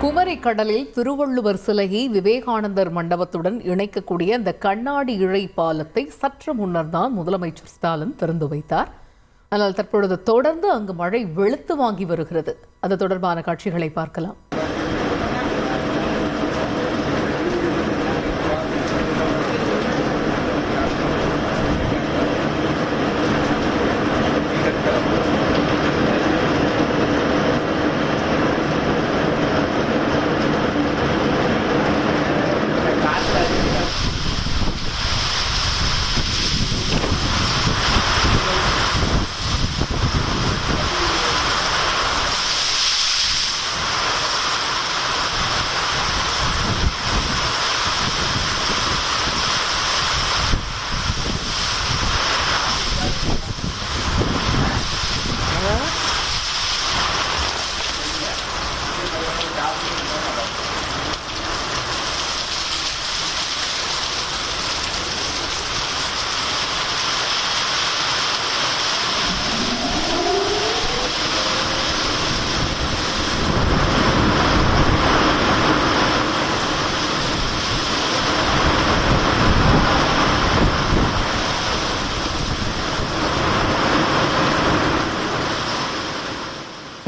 குமரி கடலில் திருவள்ளுவர் சிலையை விவேகானந்தர் மண்டபத்துடன் இணைக்கக்கூடிய அந்த கண்ணாடி இழை பாலத்தை சற்று முன்னர் தான் முதலமைச்சர் ஸ்டாலின் திறந்து வைத்தார். ஆனால் தற்பொழுது தொடர்ந்து அங்கு மழை வெளுத்து வாங்கி வருகிறது. அது தொடர்பான காட்சிகளை பார்க்கலாம்.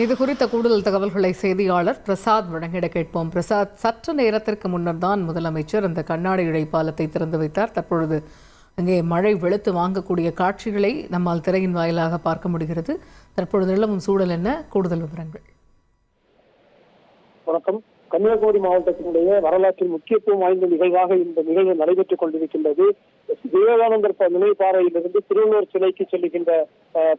இது குறித்த கூடுதல் தகவல்களை செய்தியாளர் பிரசாத் வழங்கிட கேட்போம். பிரசாத், சற்று நேரத்திற்கு முன்னர் தான் முதலமைச்சர் அந்த கண்ணாடி இழை பாலத்தை திறந்து வைத்தார். தற்பொழுது அங்கே மழை வெளுத்து வாங்கக்கூடிய காட்சிகளை நம்மால் திரையின் வாயிலாக பார்க்க முடிகிறது. தற்பொழுது நிலவும் சூழல் என்ன? கூடுதல் விவரங்கள். வணக்கம். கன்னியாகுமரி மாவட்டத்தினுடைய வரலாற்றில் முக்கியத்துவம் வாய்ந்த நிகழ்வாக இந்த நிகழ்வு நடைபெற்றுக் கொண்டிருக்கின்றது. விவேகானந்தர் நினைவுப்பாறையிலிருந்து திருவள்ளுவர் சிலைக்கு செல்லுகின்ற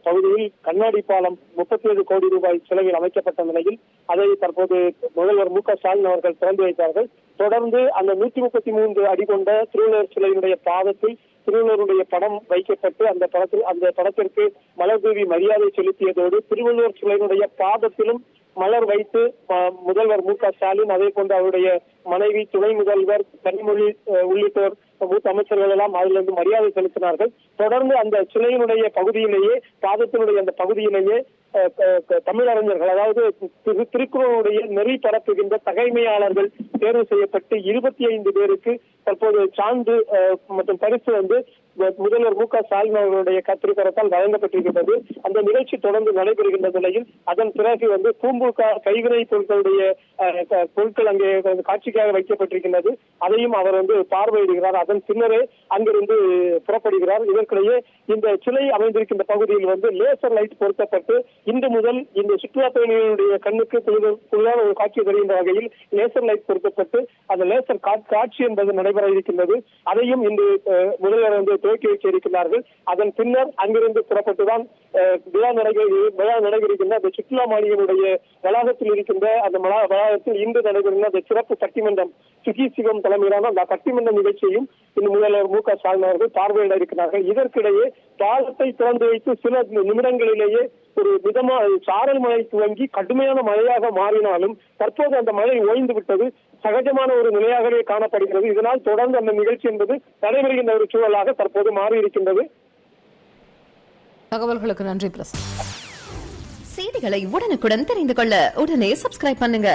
பகுதியில் கண்ணாடி பாலம் 37 கோடி ரூபாய் செலவில் அமைக்கப்பட்ட நிலையில் அதை தற்போது முதல்வர் மு க ஸ்டாலின் அவர்கள் திறந்து வைத்தார்கள். தொடர்ந்து அந்த 133 அடி கொண்ட திருவள்ளுவர் சிலையினுடைய பாதத்தில் திருவள்ளுவருடைய படம் வைக்கப்பட்டு அந்த படத்திற்கு மலர் தூவி மரியாதை செலுத்தியதோடு திருவள்ளுவர் சிலையினுடைய பாதத்திலும் மலர் வைத்து முதல்வர் மு க ஸ்டாலின், அதே போன்று அவருடைய மனைவி, துணை முதல்வர், கனிமொழி உள்ளிட்டோர், மூத்த அமைச்சர்கள் எல்லாம் அதிலிருந்து மரியாதை செலுத்தினார்கள். தொடர்ந்து அந்த சிலையினுடைய பகுதியிலேயே, பாதத்தினுடைய அந்த பகுதியிலேயே தமிழறிஞர்கள், அதாவது திருக்குறளுடைய நெறி பரப்புகின்ற தகைமையாளர்கள் தேர்வு செய்யப்பட்டு 25 பேருக்கு தற்போது சான்று மற்றும் பரிசு முதல்வர் மு க ஸ்டாலின் அவர்களுடைய திருக்கரத்தால் வழங்கப்பட்டிருக்கிறது. அந்த நிகழ்ச்சி தொடர்ந்து நடைபெறுகின்ற நிலையில் அதன் பிறகு பூம்புகா கைவினை பொருட்களுடைய பொருட்கள் அங்கே காட்சிக்காக வைக்கப்பட்டிருக்கின்றது. அதையும் அவர் பார்வையிடுகிறார். அதன் பின்னரே அங்கிருந்து புறப்படுகிறார். இதற்கிடையே இந்த சிலை அமைந்திருக்கின்ற பகுதியில் லேசர் லைட் பொருத்தப்பட்டு இன்று முதல் இந்த சுற்றுலா பயணிகளுடைய கண்ணுக்கு புதிதான ஒரு காட்சி தெரிகின்ற வகையில் லேசர் லைட் பொருத்தப்பட்டு அந்த லேசர் காட்சி என்பது நடைபெற இருக்கின்றது. அதையும் இன்று முதல்வர் துவக்கி வைக்க இருக்கிறார்கள். அதன் பின்னர் அங்கிருந்து புறப்பட்டுதான் விழா நடைபெறுகின்ற அந்த சுற்றுலா மாளிகையினுடைய வளாகத்தில் இருக்கின்ற அந்த வளாகத்தில் இன்று நடைபெறுகின்ற அந்த சிறப்பு பட்டிமன்றம், சுகி சிவம் தலைமையிலான அந்த பட்டிமன்ற நிகழ்ச்சியையும் இந்த முதல்வர் மு க ஸ்டாலின் அவர்கள் பார்வையிட இருக்கிறார்கள். இதற்கிடையே பாலத்தை திறந்து வைத்து சில நிமிடங்களிலேயே ஒரு மிதமான சாரல் மழை துவங்கி கடுமையான மழையாக மாறினாலும் தற்போது அந்த மழை ஓய்ந்து விட்டது. சகஜமான ஒரு நிலையாகவே காணப்படுகிறது. இதனால் தொடர்ந்து அந்த நிகழ்ச்சி என்பது நடைபெறுகின்ற ஒரு சூழலாக தற்போது மாறி இருக்கின்றது. தகவல்களுக்கு நன்றி பிரசாத். செய்திகளை உடனுக்குடன் தெரிந்து கொள்ள உடனே சப்ஸ்கிரைப் பண்ணுங்க.